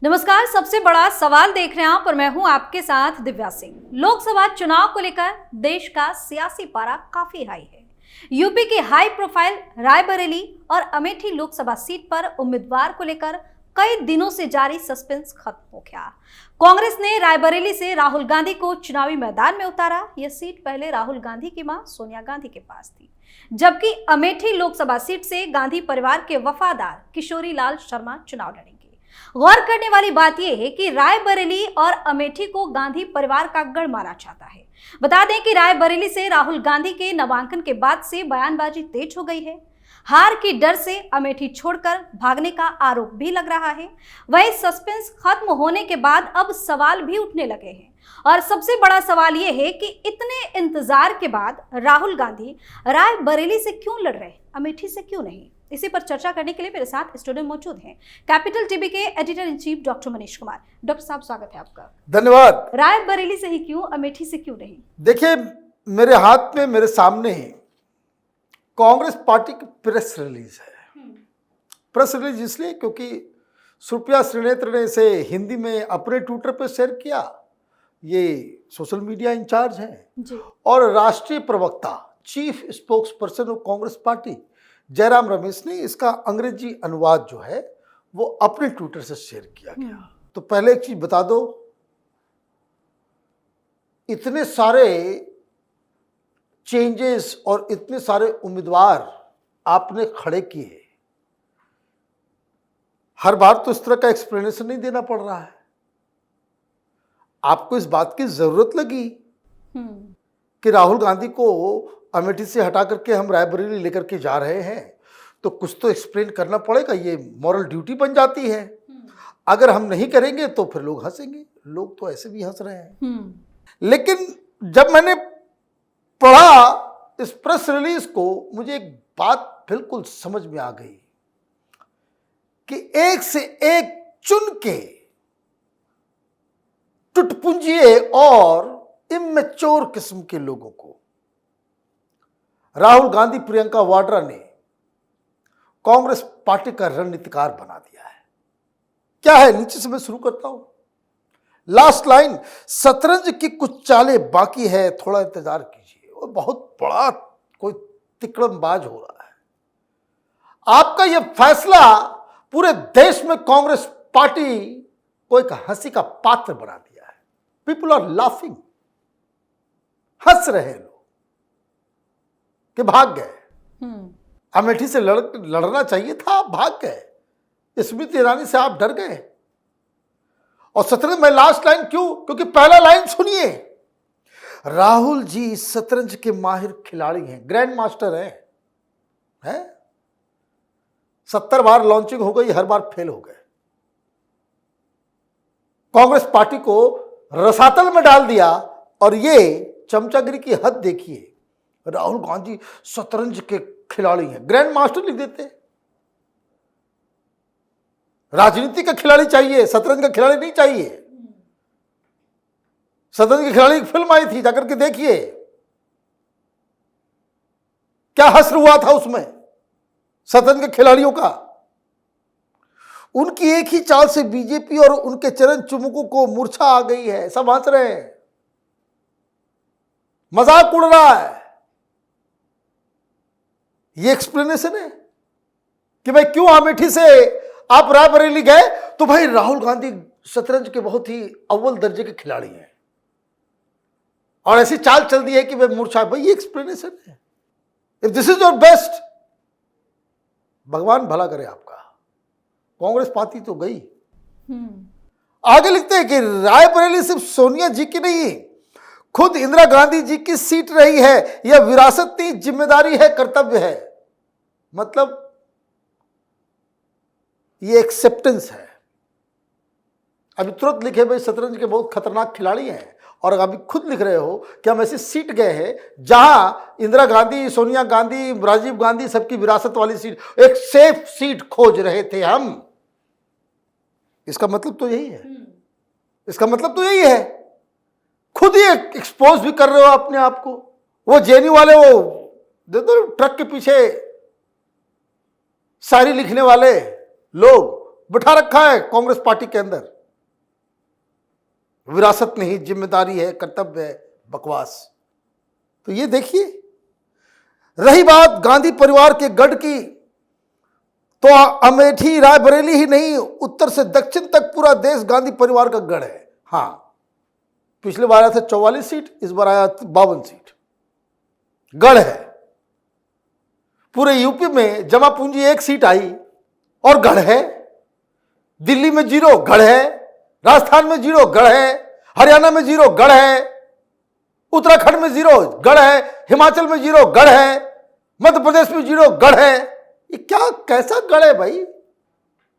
नमस्कार। सबसे बड़ा सवाल देख रहे हैं आप और मैं हूं आपके साथ दिव्या सिंह। लोकसभा चुनाव को लेकर देश का सियासी पारा काफी हाई है। यूपी के हाई प्रोफाइल रायबरेली और अमेठी लोकसभा सीट पर उम्मीदवार को लेकर कई दिनों से जारी सस्पेंस खत्म हो गया। कांग्रेस ने रायबरेली से राहुल गांधी को चुनावी मैदान में उतारा। यह सीट पहले राहुल गांधी की मां सोनिया गांधी के पास थी, जबकि अमेठी लोकसभा सीट से गांधी परिवार के वफादार किशोरी लाल शर्मा चुनाव लड़ेंगे। गौर करने वाली बात यह है कि रायबरेली और अमेठी को गांधी परिवार का गढ़ माना जाता है। बता दें कि रायबरेली से राहुल गांधी के नामांकन के बाद से बयानबाजी तेज हो गई है। हार की डर से अमेठी छोड़कर भागने का आरोप भी लग रहा है। वहीं सस्पेंस खत्म होने के बाद अब सवाल भी उठने लगे हैं और सबसे बड़ा सवाल यह है कि इतने इंतजार के बाद राहुल गांधी रायबरेली से क्यों लड़ रहे हैं, अमेठी से क्यों नहीं। इसी पर चर्चा करने के लिए मेरे साथ स्टूडियो में मौजूद हैं कैपिटल टीवी के editor in chief doctor Manish Kumar. Doctor साहब, स्वागत है आपका। धन्यवाद। रायबरेली से ही क्यों, अमेठी से क्यों नहीं? देखिए, मेरे हाथ में, मेरे सामने कांग्रेस पार्टी की प्रेस रिलीज है। प्रेस रिलीज इसलिए क्योंकि सुप्रिया श्रीनेत्र ने इसे हिंदी में अपने ट्विटर पर शेयर किया। ये सोशल मीडिया इंचार्ज हैं और राष्ट्रीय प्रवक्ता, chief spokes person of Congress party Jairam Ramesh ने इसका अंग्रेजी अनुवाद जो है वो अपने ट्विटर से शेयर किया गया। तो पहले एक चीज बता दो, इतने सारे चेंजेस और इतने सारे उम्मीदवार आपने खड़े किए, हर बार तो इस तरह का एक्सप्लेनेशन नहीं देना पड़ रहा है। आपको इस बात की जरूरत लगी कि राहुल गांधी को अमेठी से हटा करके हम रायबरेली लेकर के जा रहे हैं, तो कुछ तो एक्सप्लेन करना पड़ेगा। ये मॉरल ड्यूटी बन जाती है। अगर हम नहीं करेंगे तो फिर लोग हंसेंगे। लोग तो ऐसे भी हंस रहे हैं। लेकिन जब मैंने पढ़ा इस प्रेस रिलीज को, मुझे एक बात बिल्कुल समझ में आ गई कि एक से एक चुन के टुटपुंजिए और इमेच्योर किस्म के लोगों को राहुल गांधी, प्रियंका वाड्रा ने कांग्रेस पार्टी का रणनीतिकार बना दिया है। क्या है, नीचे से मैं शुरू करता हूं। लास्ट लाइन, शतरंज की कुछ चालें बाकी है, थोड़ा इंतजार कीजिए। और बहुत बड़ा कोई तिकड़मबाज हो रहा है। आपका यह फैसला पूरे देश में कांग्रेस पार्टी को एक हंसी का पात्र बना दिया है। पीपल आर लाफिंग, हंस रहे लोग कि भाग गए। अमेठी से लड़ना चाहिए था, आप भाग गए। स्मृति ईरानी से आप डर गए। और शतरंज में लास्ट लाइन क्यों? क्योंकि पहला लाइन सुनिए, राहुल जी शतरंज के माहिर खिलाड़ी हैं, ग्रैंड मास्टर हैं। 70 बार लॉन्चिंग हो गई, हर बार फेल हो गए। कांग्रेस पार्टी को रसातल में डाल दिया। और ये चमचागिरी की हद देखिए। राहुल गांधी शतरंज के खिलाड़ी हैं, ग्रैंड मास्टर लिख देते। राजनीति का खिलाड़ी चाहिए, शतरंज का खिलाड़ी नहीं चाहिए। शतरंज के खिलाड़ी की फिल्म आई थी, जाकर के देखिए क्या हश्र हुआ था उसमें शतरंज के खिलाड़ियों का। उनकी एक ही चाल से बीजेपी और उनके चरण चुमुकों को मूर्छा आ गई है। सब हंस रहे हैं, मजाक उड़ रहा है। ये एक्सप्लेनेशन है कि भाई क्यों अमेठी से आप रायबरेली गए? तो भाई राहुल गांधी शतरंज के बहुत ही अव्वल दर्जे के खिलाड़ी हैं और ऐसी चाल चल दी है कि वे मूर्छा। भाई ये एक्सप्लेनेशन है। If this is your best, भगवान भला करे आपका। कांग्रेस पार्टी तो गई। आगे लिखते हैं कि रायबरेली सिर्फ सोनिया जी की नहीं, खुद इंदिरा गांधी जी की सीट रही है। यह विरासत नहीं, जिम्मेदारी है, कर्तव्य है। मतलब ये एक्सेप्टेंस है। अभी तुरंत लिखे भाई शतरंज के बहुत खतरनाक खिलाड़ी हैं और अभी खुद लिख रहे हो कि हम ऐसी सीट गए हैं जहां इंदिरा गांधी, सोनिया गांधी, राजीव गांधी सबकी विरासत वाली सीट, एक सेफ सीट खोज रहे थे हम। इसका मतलब तो यही है। इसका मतलब तो यही है। खुद ही एक्सपोज भी कर रहे हो अपने आप को। वो जेएनयू वाले, वो देखो ट्रक के पीछे शायरी लिखने वाले लोग, बिठा रखा है कांग्रेस पार्टी के अंदर। विरासत नहीं, जिम्मेदारी है, कर्तव्य है, बकवास। तो ये देखिए, रही बात गांधी परिवार के गढ़ की, तो अमेठी रायबरेली ही नहीं, उत्तर से दक्षिण तक पूरा देश गांधी परिवार का गढ़ है। हाँ, पिछले बार आया था 44 सीट, इस बार आया 52 सीट। गढ़ है। पूरे यूपी में जमा पूंजी 1 सीट आई और गढ़ है। दिल्ली में 0 गढ़ है, राजस्थान में 0 गढ़ है, हरियाणा में 0 गढ़ है, उत्तराखंड में 0 गढ़ है, हिमाचल में 0 गढ़ है, मध्य प्रदेश में 0 गढ़ है। ये क्या, कैसा गढ़ है भाई?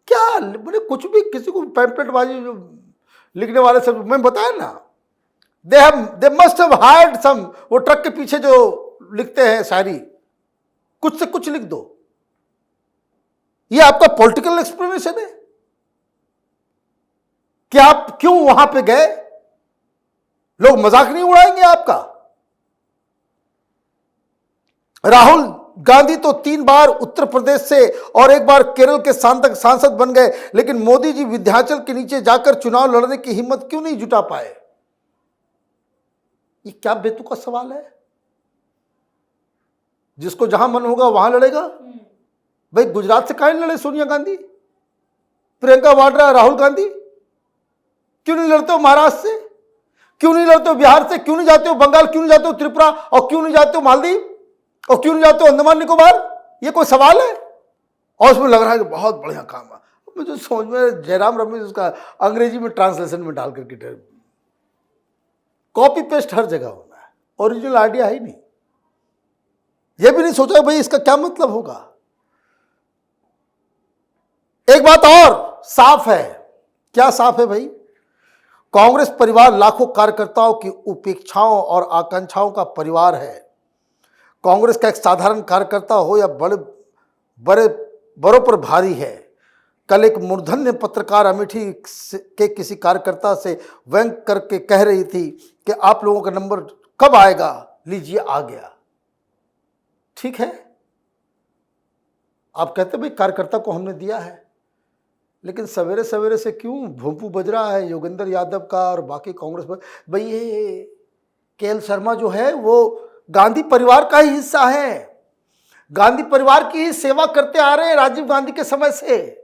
क्या बोले, कुछ भी किसी को पैम्पलेटबाजी जो लिखने वाले सब मैं बताया ना, दे मस्ट हैव हायर्ड सम, वो ट्रक के पीछे जो लिखते हैं शायरी, कुछ से कुछ लिख दो। ये आपका पॉलिटिकल एक्सप्लेनेशन है कि आप क्यों वहां पे गए? लोग मजाक नहीं उड़ाएंगे आपका? राहुल गांधी तो 3 बार उत्तर प्रदेश से और 1 बार केरल के सांसद बन गए, लेकिन मोदी जी विंध्याचल के नीचे जाकर चुनाव लड़ने की हिम्मत क्यों नहीं जुटा पाए? ये क्या बेतुका सवाल है? जिसको जहां मन होगा वहां लड़ेगा। भाई गुजरात से काहे लड़े सोनिया गांधी, प्रियंका वाड्रा, राहुल गांधी? क्यों नहीं लड़ते हो महाराष्ट्र से? क्यों नहीं लड़ते हो बिहार से? क्यों नहीं जाते हो बंगाल? क्यों नहीं जाते हो त्रिपुरा? और क्यों नहीं जाते हो मालदीव? और क्यों नहीं जाते हो अंडमान निकोबार? ये कोई सवाल है? और उसमें लग रहा है कि बहुत बढ़िया काम है। मुझे समझ में जयराम रमेश उसका अंग्रेजी में ट्रांसलेशन में डाल करके, कॉपी पेस्ट हर जगह होना है, ओरिजिनल आइडिया है ही नहीं। यह भी नहीं सोचा भाई इसका क्या मतलब होगा। एक बात और साफ है। क्या साफ है भाई? कांग्रेस परिवार लाखों कार्यकर्ताओं की उपेक्षाओं और आकांक्षाओं का परिवार है। कांग्रेस का एक साधारण कार्यकर्ता हो या बड़ों पर भारी है। कल एक मूर्धन्य पत्रकार अमेठी के किसी कार्यकर्ता से व्यंग करके कह रही थी कि आप लोगों का नंबर कब आएगा, लीजिए आ गया। ठीक है, आप कहते भाई कार्यकर्ता को हमने दिया है, लेकिन सवेरे सवेरे से क्यों भोंपू बज रहा है योगेंद्र यादव का और बाकी कांग्रेस पर? भाई ये केएल शर्मा जो है वो गांधी परिवार का ही हिस्सा है, गांधी परिवार की ही सेवा करते आ रहे हैं राजीव गांधी के समय से।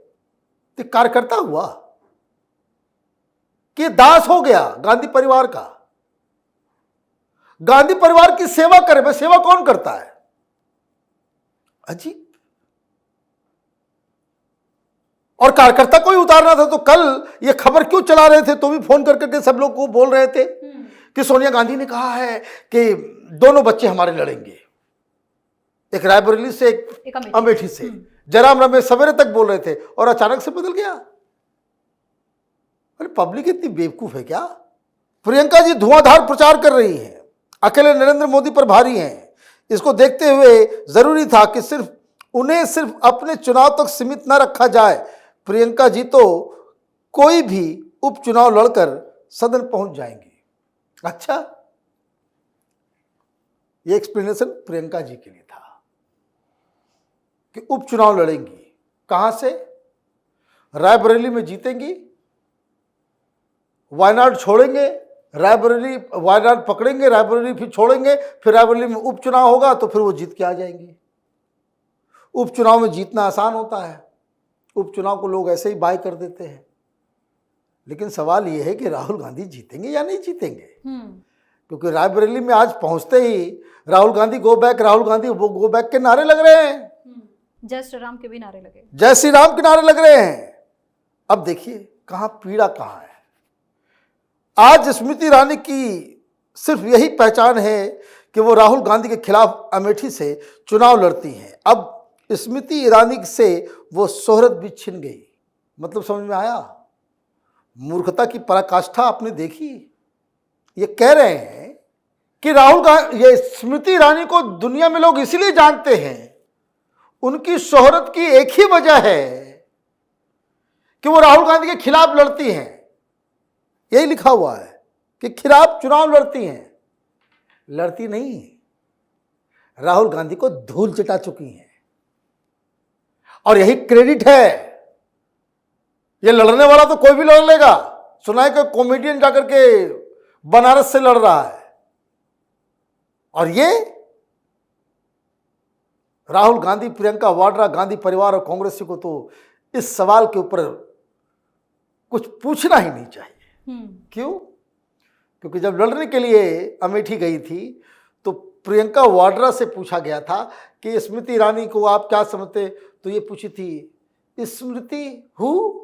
तो कार्यकर्ता हुआ कि दास हो गया गांधी परिवार का? गांधी परिवार की सेवा करे, भाई सेवा कौन करता है? अजीब। और कार्यकर्ता को ही उतारना था, तो कल ये खबर क्यों चला रहे थे? तो भी फोन करके सब लोग को बोल रहे थे कि सोनिया गांधी ने कहा है कि दोनों बच्चे हमारे लड़ेंगे, एक रायबरेली से एक अमेठी से। जयराम रमेश सवेरे तक बोल रहे थे और अचानक से बदल गया। अरे पब्लिक इतनी बेवकूफ है क्या? प्रियंका जी धुआंधार प्रचार कर रही हैं, अकेले नरेंद्र मोदी पर भारी हैं। इसको देखते हुए जरूरी था कि उन्हें सिर्फ अपने चुनाव तक सीमित न रखा जाए। प्रियंका जी तो कोई भी उपचुनाव लड़कर सदन पहुंच जाएंगी। अच्छा, ये एक्सप्लेनेशन प्रियंका जी के लिए था कि उपचुनाव लड़ेंगी। कहां से? रायबरेली में जीतेंगी, वायनाड छोड़ेंगे, रायबरेली वायनाड पकड़ेंगे, रायबरेली फिर छोड़ेंगे, फिर रायबरेली में उपचुनाव होगा तो फिर वो जीत के आ जाएंगी। उपचुनाव में जीतना आसान होता है, उपचुनाव को लोग ऐसे ही बाय कर देते हैं। लेकिन सवाल यह है कि राहुल गांधी जीतेंगे या नहीं जीतेंगे? क्योंकि रायबरेली में आज पहुंचते ही Rahul Gandhi go back, Rahul Gandhi go back के नारे लग रहे हैं। जय श्री राम के भी नारे लगे, जय श्री राम के नारे लग रहे हैं। अब देखिए कहां पीड़ा कहां है। आज स्मृति ईरानी की सिर्फ यही पहचान है कि वो राहुल गांधी के खिलाफ अमेठी से चुनाव लड़ती हैं। अब स्मृति ईरानी से वो शोहरत भी छिन गई। मतलब समझ में आया? मूर्खता की पराकाष्ठा आपने देखी। ये कह रहे हैं कि राहुल गांधी, ये स्मृति ईरानी को दुनिया में लोग इसीलिए जानते हैं, उनकी शोहरत की एक ही वजह है कि वो राहुल गांधी के खिलाफ लड़ती हैं। यही लिखा हुआ है कि खिलाफ चुनाव लड़ती हैं। लड़ती नहीं, राहुल गांधी को धूल चटा चुकी हैं। और यही क्रेडिट है ये लड़ने वाला तो कोई भी लड़ लेगा। सुना है कि कॉमेडियन जाकर के बनारस से लड़ रहा है। और ये राहुल गांधी, प्रियंका वाड्रा, गांधी परिवार और कांग्रेस को तो इस सवाल के ऊपर कुछ पूछना ही नहीं चाहिए। क्यों? क्योंकि जब लड़ने के लिए अमेठी गई थी तो प्रियंका वाड्रा से पूछा गया था कि स्मृति ईरानी को आप क्या समझते, तो ये पूछी थी स्मृति हु,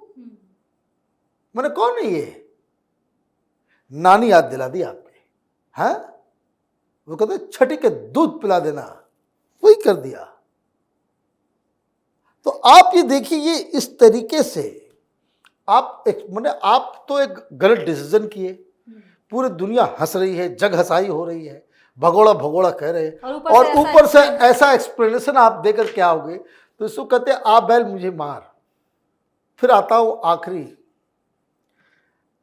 मैंने कौन है ये? नानी याद दिला दी आपने। हाँ, वो कहते छठी के दूध पिला देना, वही कर दिया। तो आप ये देखिए, ये इस तरीके से आप आप तो एक गलत डिसीजन किए, पूरी दुनिया हंस रही है, जग हंसाई हो रही है, भगोड़ा भगोड़ा कह रहे हैं, और ऊपर से ऐसा एक्सप्लेनेशन आप देकर क्या होगे, तो इसको कहते हैं आ बैल मुझे मार। फिर आता हूं आखिरी,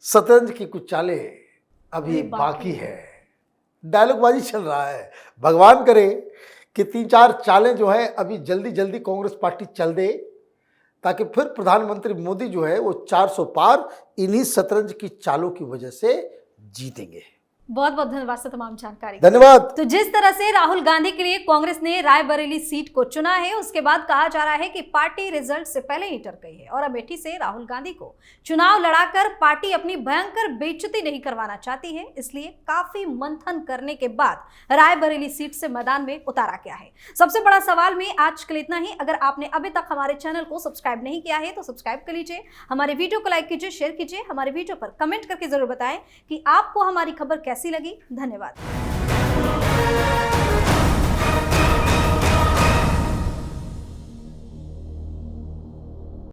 शतरंज की कुछ चालें अभी बाकी है। डायलॉगबाजी चल रहा है। भगवान करे कि 3-4 चालें जो है अभी जल्दी जल्दी कांग्रेस पार्टी चल दे, ताकि फिर प्रधानमंत्री मोदी जो है वो 400 पार इन्हीं शतरंज की चालों की वजह से जीतेंगे। बहुत बहुत धन्यवाद सर तमाम जानकारी। धन्यवाद। तो जिस तरह से राहुल गांधी के लिए कांग्रेस ने रायबरेली सीट को चुना है, उसके बाद कहा जा रहा है कि पार्टी रिजल्ट से पहले ही डर गई है और अमेठी से राहुल गांधी को चुनाव लड़ाकर पार्टी अपनी भयंकर बेइज्जती नहीं करवाना चाहती है, इसलिए काफी मंथन करने के बाद रायबरेली सीट से मैदान में उतारा गया है। सबसे बड़ा सवाल में आज के लिए इतना ही। अगर आपने अभी तक हमारे चैनल को सब्सक्राइब नहीं किया है तो सब्सक्राइब कर लीजिए, हमारे वीडियो को लाइक कीजिए, शेयर कीजिए, हमारे वीडियो पर कमेंट करके जरूर बताएं कि आपको हमारी खबर कैसी लगी। धन्यवाद।